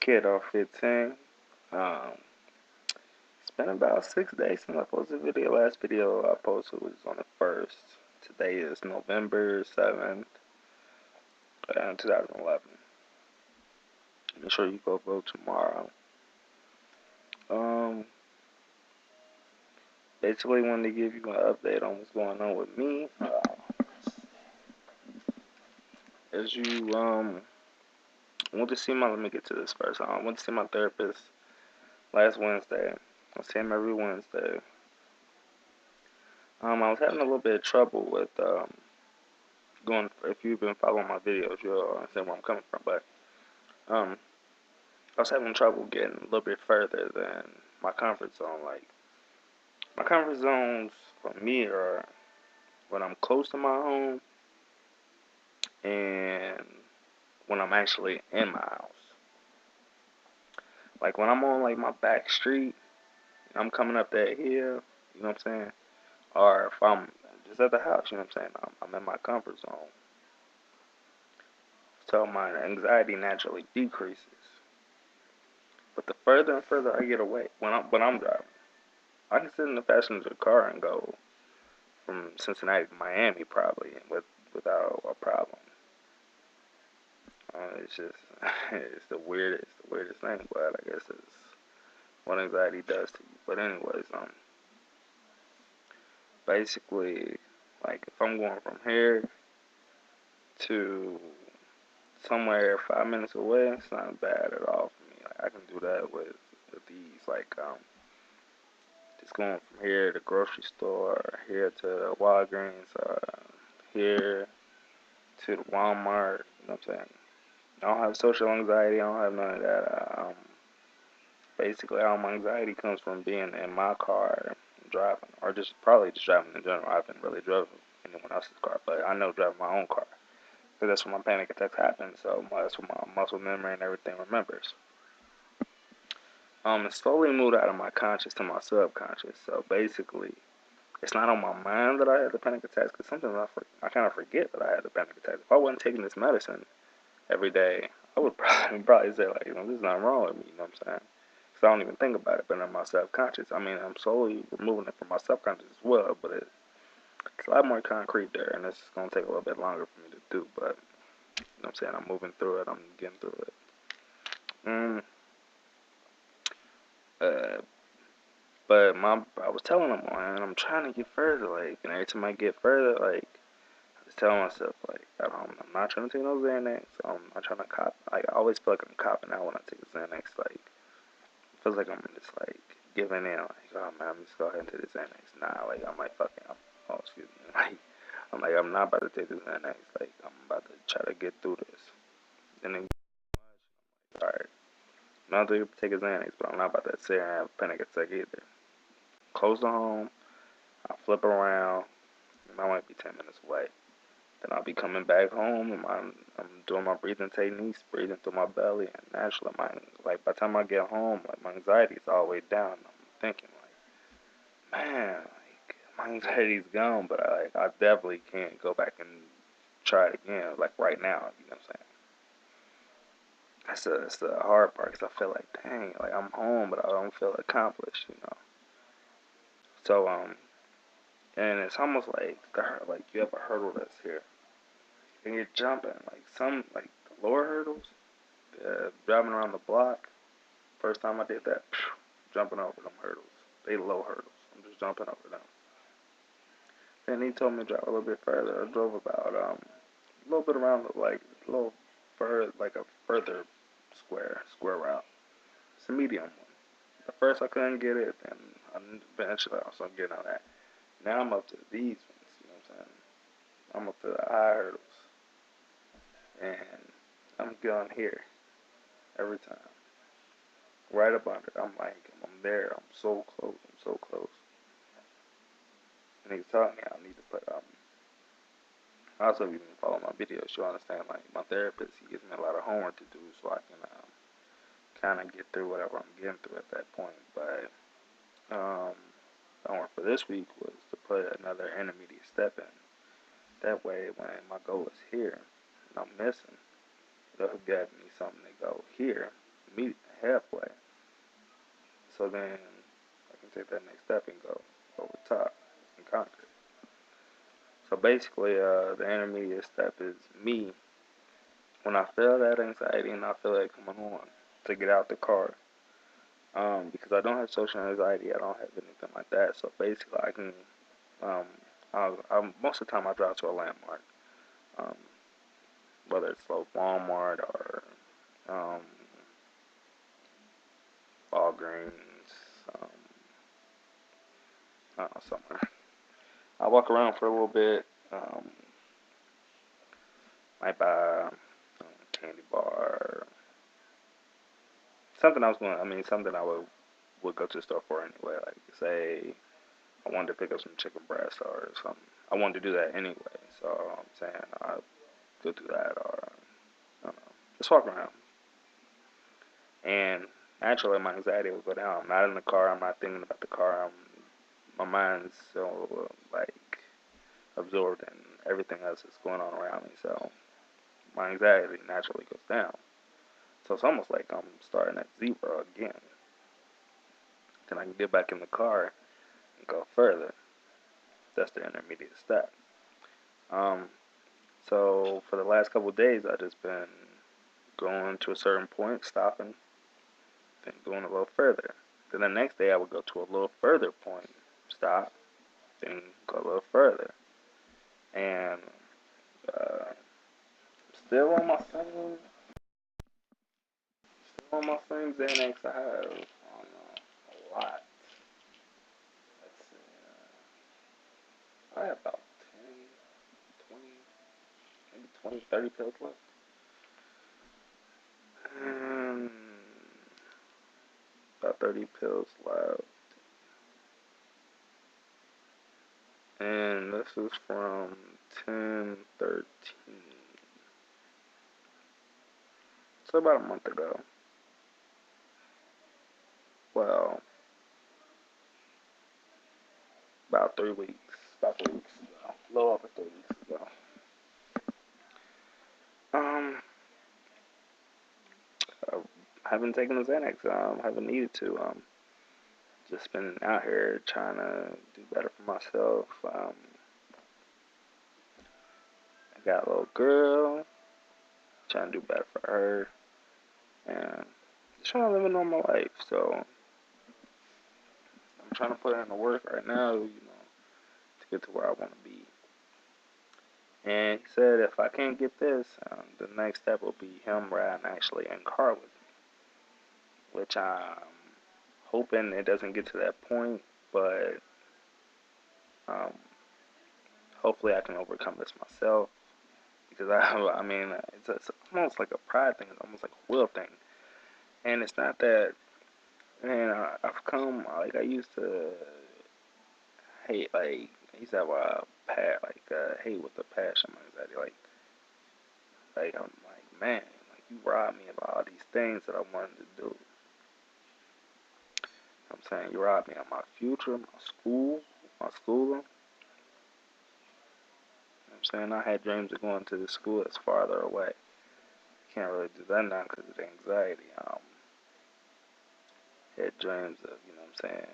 Kid off 15. Um, it's been about 6 days since I posted a video. Last video I posted was on the 1st. Today is November 7th, 2011. Make sure you go vote tomorrow. Basically wanted to give you an update on what's going on with me. As you went to see my, let me get to this first. I went to see my therapist last Wednesday. I see him every Wednesday. I was having a little bit of trouble with going. If you've been following my videos, you'll understand where I'm coming from. But I was having trouble getting a little bit further than my comfort zone. Like my comfort zones for me are when I'm close to my home and when I'm actually in my house. Like when I'm on like my back street, I'm coming up that hill. You know what I'm saying? Or if I'm just at the house, you know what I'm saying? I'm in my comfort zone. So my anxiety naturally decreases. But the further and further I get away, when I'm driving, I can sit in the passenger car and go from Cincinnati to Miami probably without a problem. It's just it's the weirdest thing, but I guess it's what anxiety does to you. But anyways, basically, like if I'm going from here to somewhere 5 minutes away, it's not bad at all for me. Like I can do that with ease. Like just going from here to the grocery store, here to the Walgreens, here to the Walmart. You know what I'm saying? I don't have social anxiety. I don't have none of that. Basically, all my anxiety comes from being in my car driving, or just probably just driving in general. I haven't really driven anyone else's car, but I know driving my own car. Because that's when my panic attacks happen. So that's what my muscle memory and everything remembers. It slowly moved out of my conscious to my subconscious. So basically, it's not on my mind that I had the panic attacks. Because sometimes I kind of forget that I had the panic attacks. If I wasn't taking this medicine every day, I would probably say like, there's nothing wrong with me. You know what I'm saying? Because I don't even think about it. But in my subconscious, I mean, I'm slowly removing it from my subconscious as well. But it's a lot more concrete there, and it's gonna take a little bit longer for me to do. But you know what I'm saying? I'm moving through it. I'm getting through it. But I was telling them, man, I'm trying to get further. Like, and every time I get further, like, I just tell myself, like, I'm not trying to take no Xanax. I'm not trying to cop. Like, I always feel like I'm copping out when I take a Xanax. Like, it feels like I'm just like giving in. Like, oh man, I'm just go ahead and take the Xanax. Nah, like I'm like fucking. Oh, excuse me. Like, I'm not about to take the Xanax. Like, I'm about to try to get through this. And then, alright. I'm not going to take a Xanax, but I'm not about to sit here and have a panic attack either. Close to home, I flip around, and I might be 10 minutes away. Then I'll be coming back home, and I'm doing my breathing techniques, breathing through my belly, and naturally, by the time I get home, like, my anxiety is all the way down. I'm thinking, like, man, like, my anxiety's gone, but I definitely can't go back and try it again, like, right now, you know what I'm saying? That's the hard part, because I feel like, dang, like, I'm home, but I don't feel accomplished, you know? So, and it's almost like you have a hurdle that's here, and you're jumping, like, like, the lower hurdles, driving around the block, first time I did that, jumping over them hurdles, they low hurdles, I'm just jumping over them. Then he told me to drive a little bit further. I drove about, a little bit around, like, a little further, like a further square route. It's a medium one. At first I couldn't get it, and eventually I was getting on that. Now I'm up to these ones, you know what I'm saying? I'm up to the high hurdles, and I'm going here every time. Right up under it. I'm there. I'm so close. I'm so close. And he's telling me I need to put, also, if you can follow my videos, you'll understand, like, my therapist, he gives me a lot of homework to do so I can, kind of get through whatever I'm getting through at that point. But, homework for this week was to put another intermediate step in. That way, when my goal is here, and I'm missing, it'll get me something to go here, meet halfway. So then I can take that next step and go over top and conquer it. So basically, the intermediate step is me when I feel that anxiety and I feel it coming on to get out the car. Because I don't have social anxiety, I don't have anything like that. So basically, I can, um, most of the time I drive to a landmark, um, whether it's like Walmart or um, Walgreens, um, I don't know, somewhere. I walk around for a little bit. Might buy a candy bar, something I was going. I mean, something I would go to the store for anyway. Like say I wanted to pick up some chicken breast or something. I wanted to do that anyway. So I'm saying I go do that or I don't know, just walk around. And naturally, my anxiety will go down. I'm not in the car. I'm not thinking about the car. My mind's so like absorbed in everything else that's going on around me. So my anxiety naturally goes down. So it's almost like I'm starting at zero again. Then I can get back in the car and go further. That's the intermediate step. Um, so for the last couple of days, I've just been going to a certain point, stopping, then going a little further. Then the next day, I would go to a little further point, stop, then go a little further. And uh, still on my same, still on my same Xanax I have on a lot. Let's see, I have about 10, 20, maybe 20, 30 pills left. Um, about 30 pills left. And this is from 10/13. So about a month ago. Well, about 3 weeks. About 3 weeks ago. A little over 3 weeks ago. Um, I haven't taken the Xanax. Haven't needed to. Just been out here trying to do better for myself. I got a little girl. Trying to do better for her. And just trying to live a normal life. So I'm trying to put in the work right now, to get to where I want to be. And he said if I can't get this, the next step will be him riding actually in car with me, which I'm hoping it doesn't get to that point, but um, hopefully I can overcome this myself because I mean, it's almost like a pride thing. It's almost like a will thing, and it's not that. Man, I've come like I used to hate like I used to have a hate with a passion anxiety like I'm like man like you robbed me of all these things that I wanted to do. I'm saying you robbed me of my future, my schooling. I'm saying I had dreams of going to the school that's farther away. Can't really do that now because of the anxiety. Had dreams of I'm saying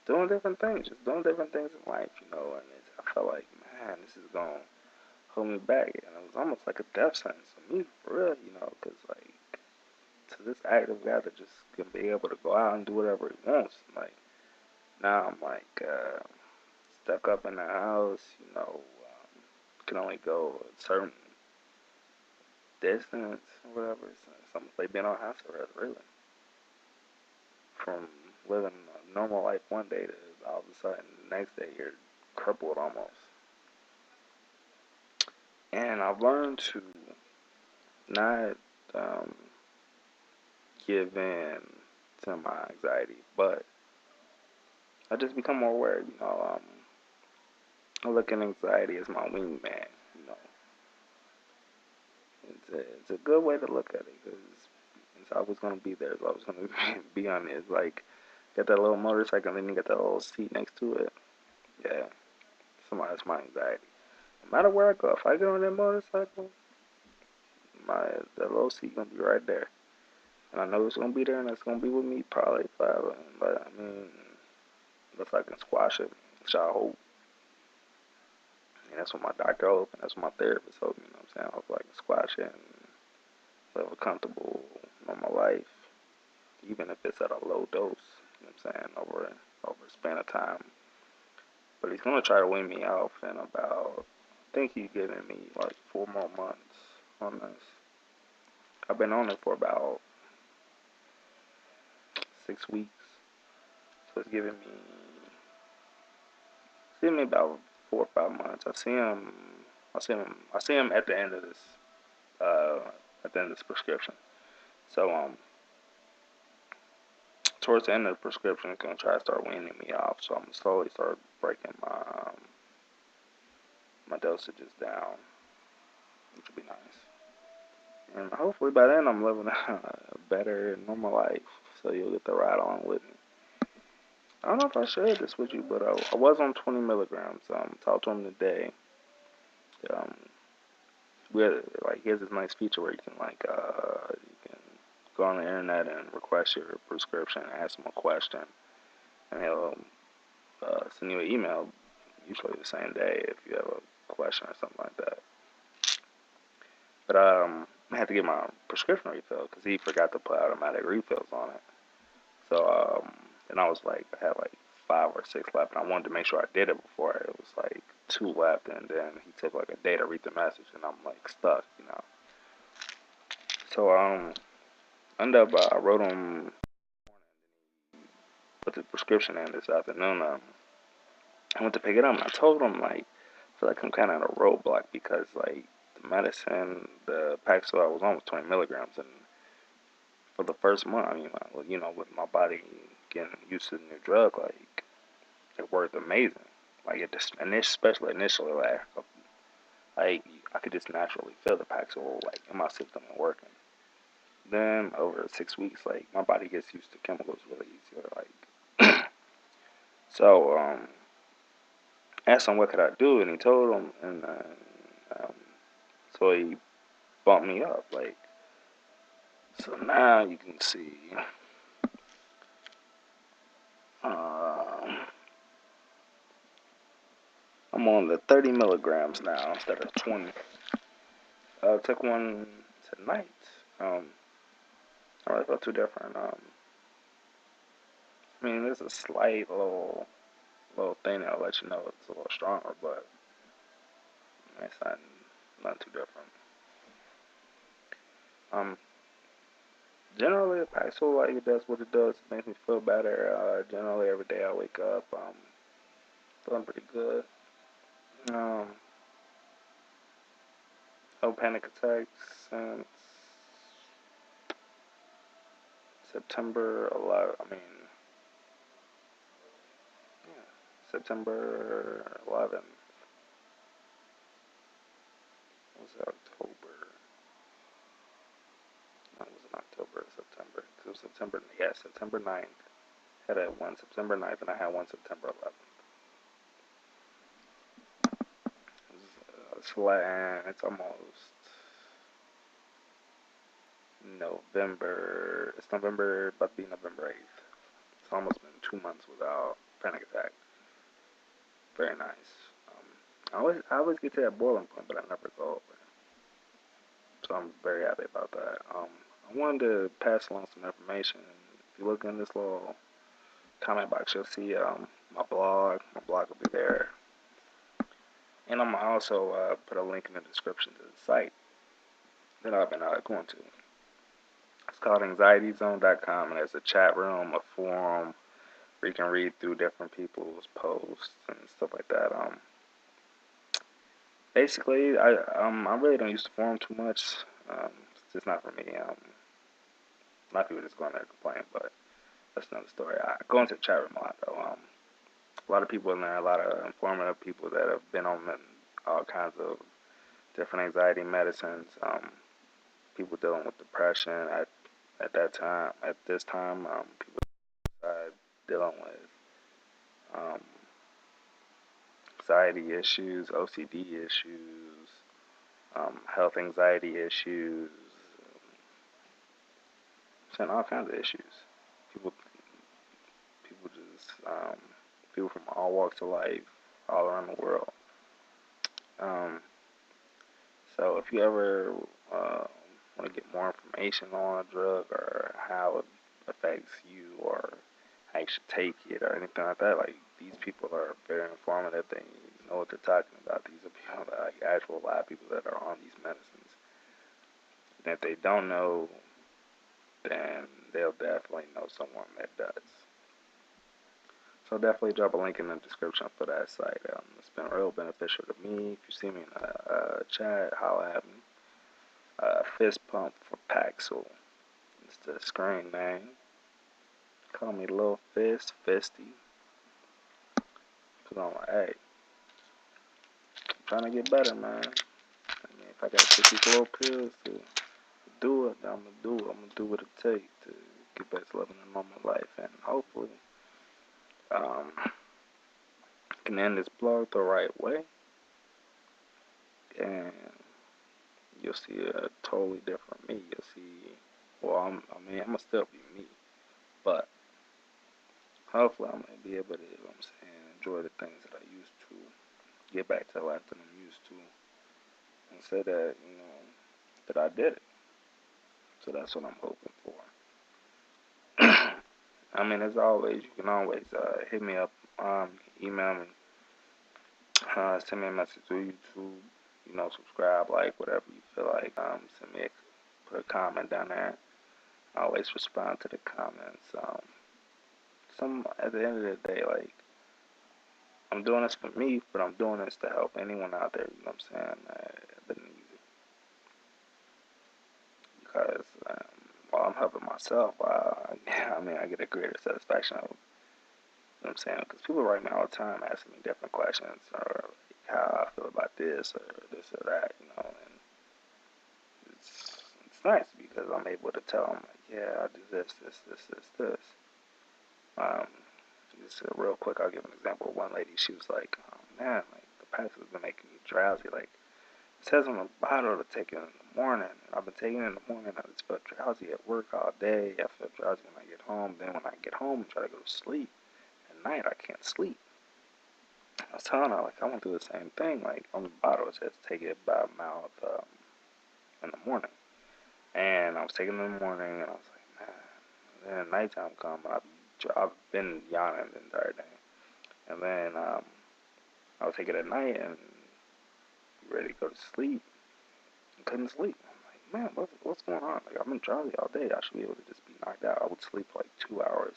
doing different things, just doing different things in life, and I felt like man, this is going to hold me back, and it was almost like a death sentence for me, for real, because like to this active guy that just can be able to go out and do whatever he wants, like now I'm like stuck up in the house, can only go a certain distance or whatever. It's almost like being on house arrest, really. From living a normal life one day to all of a sudden the next day you're crippled almost. And I've learned to not um, give in to my anxiety, but I just become more aware. I look at anxiety as my wingman. You know, it's a good way to look at it because it's always gonna be there. It's always gonna be on it. It's like got that little motorcycle, and then you got that little seat next to it. Yeah, that's my anxiety. No matter where I go, if I get on that motorcycle, my that little seat gonna be right there. And I know it's gonna be there, and it's gonna be with me probably forever. But I mean, looks like I can squash it, which I hope. And that's what my doctor hoped, and that's what my therapist hoped. You know what I'm saying? I hope I can squash it and live a comfortable, normal life, even if it's at a low dose. You know what I'm saying? Over a span of time. But he's gonna try to wean me off in about. I think he's giving me like 4 more months on this. I've been on it for about 6 weeks, so it's giving me about 4 or 5 months. I see him at the end of this, uh, at the end of this prescription. So towards the end of the prescription, it's gonna try to start weaning me off. So I'm gonna slowly start breaking my dosages down, which would be nice. And hopefully by then I'm living a better, normal life. So you'll get to ride on with me. I don't know if I shared this with you, but I was on 20 milligrams. Talked to him today. Um, we had, like, he has this nice feature where you can go on the internet and request your prescription, ask him a question, and he'll send you an email, usually the same day if you have a question or something like that. But I had to get my prescription refilled because he forgot to put automatic refills on it. So and I was like, I had like 5 or 6 left, and I wanted to make sure I did it before it was like 2 left, and then he took like a day to read the message, and I'm like stuck, you know. So ended up I wrote him, put the prescription in this afternoon. I went to pick it up, and I told him like I feel like I'm kind of at a roadblock because like the medicine, the Paxil I was on was 20 milligrams, and for the first month, I mean, you know, with my body getting used to the new drug, like it worked amazing. Like it just, and especially initially, like I could just naturally feel the Paxil like in my system and working. Then over 6 weeks, like my body gets used to chemicals really easy. Like so, asked him what could I do, and he told him, and so he bumped me up. Like so now you can see. Um, I'm on the 30 milligrams now instead of 20. I took one tonight. I really felt too different. I mean, there's a slight little thing that'll let you know it's a little stronger, but it's not too different. Um, Generally, the Paxil, like it does what it does. It makes me feel better. Generally, every day I wake up, feeling pretty good. Um, no panic attacks since September 11. I mean, yeah, September 11th. Was it October? No, it wasn't October, September. It was September, yeah, September 9th. Had a one September 9th, and I had one September 11th. It's almost November. It's November, about to be November 8th. It's almost been 2 months without panic attack. Very nice. I always get to that boiling point, but I never go over. So I'm very happy about that. I wanted to pass along some information. If you look in this little comment box, you'll see my blog. My blog will be there. And I'm also put a link in the description to the site that I've been going to. It's called anxietyzone.com, and there's a chat room, a forum where you can read through different people's posts and stuff like that. Basically, I really don't use the forum too much. It's just not for me. A lot of people just go in there and complain, but that's another story. I go into the chat room a lot though. A lot of people in there, a lot of informative people that have been on all kinds of different anxiety medicines. People dealing with depression at this time. People dealing with um, anxiety issues, OCD issues, health anxiety issues, Saying all kinds of issues. People, people just, people from all walks of life, all around the world. Um, so if you ever want to get more information on a drug or how it affects you or how you should take it or anything like that, like these people are very informative. They know what they're talking about. These are people that like actual live people that are on these medicines. And if they don't know, then they'll definitely know someone that does. So definitely drop a link in the description for that site. It's been real beneficial to me. If you see me in the chat, holla at me. Fist pump for Paxil. It's the screen name. Call me Lil Fist, Fisty. Cause I'm like, hey, I'm trying to get better, man. I mean, if I gotta take these little pills to do it, then I'm gonna do it. I'm gonna do what it takes to get back to living a normal life, and hopefully, can end this blog the right way, and you'll see a totally different me. You'll see, well, I'm gonna still be me, but hopefully I'm gonna be able to, you know what I'm saying, enjoy the things that I used to, get back to the life that I'm used to, and say that, you know, that I did it. So that's what I'm hoping for. I mean, as always, you can always hit me up, email me, send me a message through YouTube, you know, subscribe, like, whatever you feel like. Send me put a comment down there. I always respond to the comments. At the end of the day, like, I'm doing this for me, but I'm doing this to help anyone out there, you know what I'm saying, that needs it. Because while I'm helping myself, I mean, I get a greater satisfaction of, you know what I'm saying, because people write me all the time asking me different questions, or like, how I feel about this or that, you know, and it's nice because I'm able to tell them, like, yeah, I do this. Um, just real quick, I'll give an example. One lady, she was like, oh, man, like, the Paxil's been making me drowsy. Like, it says on the bottle to take it in the morning. And I've been taking it in the morning. I just feel drowsy at work all day. I feel drowsy when I get home. Then when I get home, I try to go to sleep. At night, I can't sleep. I was telling her, like, I want to do the same thing. Like, on the bottle, it says take it by mouth in the morning. And I was taking it in the morning, and I was like, man. And then nighttime come, and I've been yawning the entire day. And then I would take it at night and be ready to go to sleep. I couldn't sleep. I'm like, man, what's going on? Like, I've been drowsy all day. I should be able to just be knocked out. I would sleep for like 2 hours,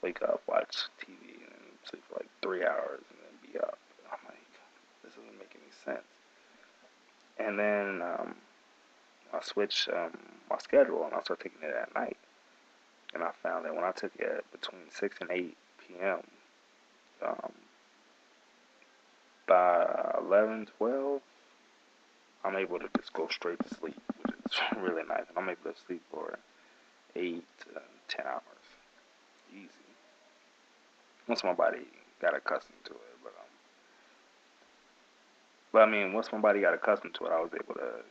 wake up, watch TV, and then sleep for like 3 hours, and then be up. I'm like, this doesn't make any sense. And then I switched my schedule, and I started taking it at night. And I found that when I took it between 6 and 8 p.m., um, by 11, 12, I'm able to just go straight to sleep, which is really nice. And I'm able to sleep for 8 to 10 hours. Easy. Once my body got accustomed to it. But I mean, once my body got accustomed to it, I was able to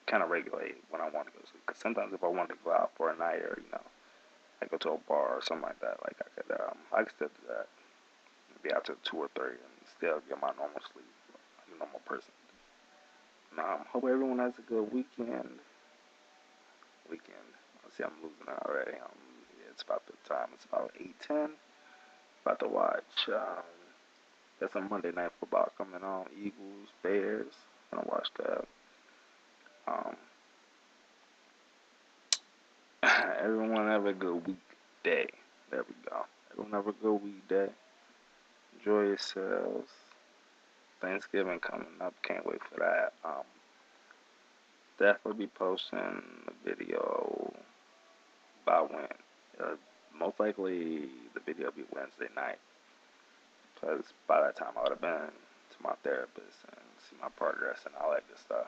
kind of regulate when I want to go to sleep. Because sometimes if I wanted to go out for a night or, you know, I go to a bar or something like that, like I could still do that. Be out till 2 or 3 and still get my normal sleep, like a normal person. Hope everyone has a good weekend. Let's see, I'm losing it already. It's about the time. It's about 8:10. About to watch. There's some Monday Night Football coming on. Eagles, Bears. Gonna watch that. Um, everyone have a good weekday. There we go. Everyone have a good weekday. Enjoy yourselves. Thanksgiving coming up. Can't wait for that. Definitely be posting a video by when. Most likely the video will be Wednesday night. Because by that time I would have been to my therapist and see my progress and all that good stuff.